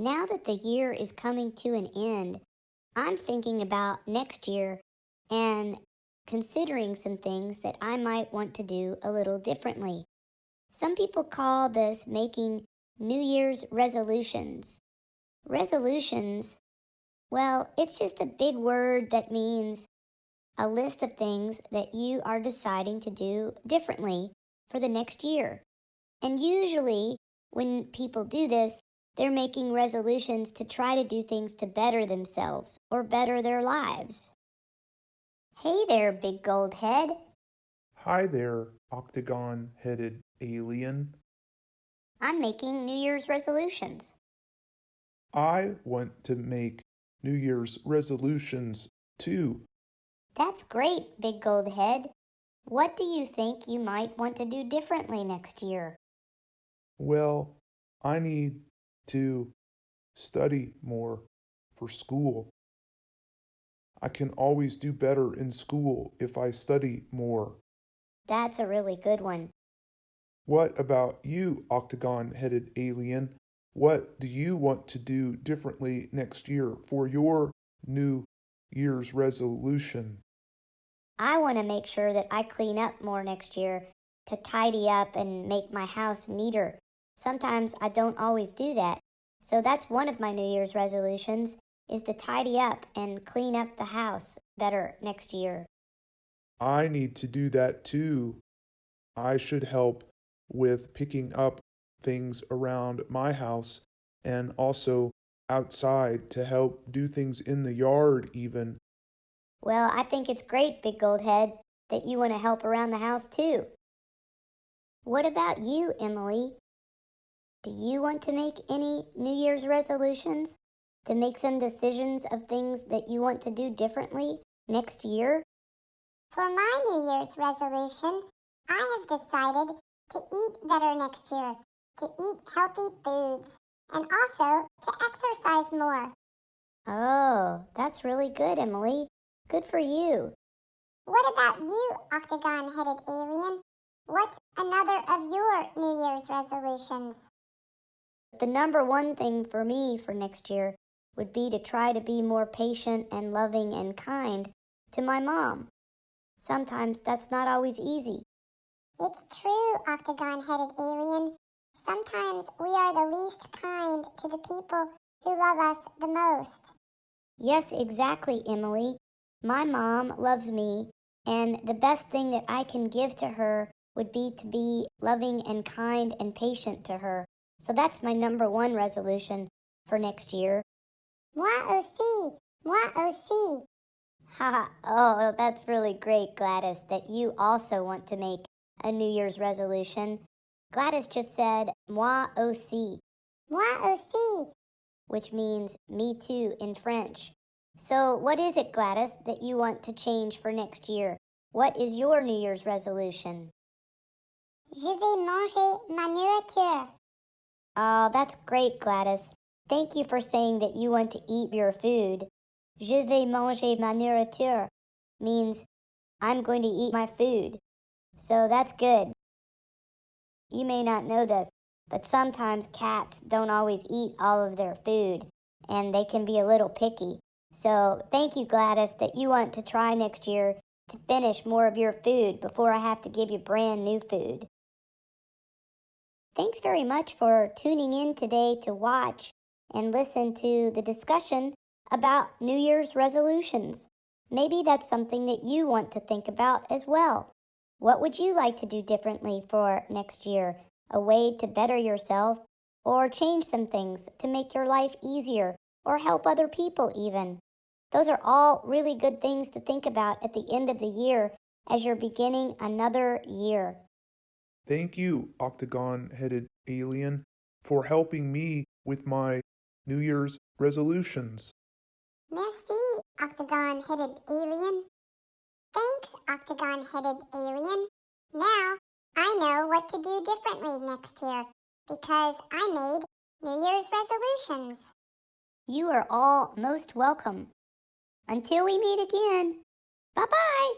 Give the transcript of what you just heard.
Now that the year is coming to an end, I'm thinking about next year and considering some things that I might want to do a little differently. Some people call this making New Year's resolutions. Resolutions, well, it's just a big word that means a list of things that you are deciding to do differently for the next year. And usually, when people do this, they're making resolutions to try to do things to better themselves or better their lives. Hey there, big gold head. Hi there, Octagon-Headed alien. I'm making New Year's resolutions. I want to make New Year's resolutions too. That's great, big gold head. What do you think you might want to do differently next year? Well, I need to study more for school. I can always do better in school if I study more. That's a really good one. What about you, Octagon-Headed alien? What do you want to do differently next year for your New Year's resolution? I want to make sure that I clean up more next year to tidy up and make my house neater. Sometimes I don't always do that. So that's one of my New Year's resolutions is to tidy up and clean up the house better next year. I need to do that too. I should help with picking up things around my house and also outside to help do things in the yard even. Well, I think it's great, Big Gold Head, that you want to help around the house too. What about you, Emily? Do you want to make any New Year's resolutions? To make some decisions of things that you want to do differently next year? For my New Year's resolution, I have decided to eat better next year, to eat healthy foods, and also to exercise more. Oh, that's really good, Emily. Good for you. What about you, Octagon-Headed alien? What's another of your New Year's resolutions? The number one thing for me for next year would be to try to be more patient and loving and kind to my mom. Sometimes that's not always easy. It's true, Octagon-Headed alien. Sometimes we are the least kind to the people who love us the most. Yes, exactly, Emily. My mom loves me, and the best thing that I can give to her would be to be loving and kind and patient to her. So that's my number one resolution for next year. Moi aussi, moi aussi. Haha, oh, that's really great, Gladys, that you also want to make a New Year's resolution. Gladys just said, moi aussi, Moi aussi. which means me too in French. So, what is it, Gladys, that you want to change for next year? What is your New Year's resolution? Je vais manger ma nourriture. Oh, that's great, Gladys. Thank you for saying that you want to eat your food. Je vais manger ma nourriture means I'm going to eat my food. So that's good. You may not know this, but sometimes cats don't always eat all of their food, and they can be a little picky. So thank you, Gladys, that you want to try next year to finish more of your food before I have to give you brand new food. Thanks very much for tuning in today to watch and listen to the discussion about New Year's resolutions. Maybe that's something that you want to think about as well. What would you like to do differently for next year? A way to better yourself or change some things to make your life easier or help other people even. Those are all really good things to think about at the end of the year as you're beginning another year. Thank you, Octagon-Headed alien, for helping me with my New Year's resolutions. Merci, Octagon-Headed alien. Thanks, Octagon-Headed alien. Now, I know what to do differently next year because I made New Year's resolutions. You are all most welcome. Until we meet again, bye-bye.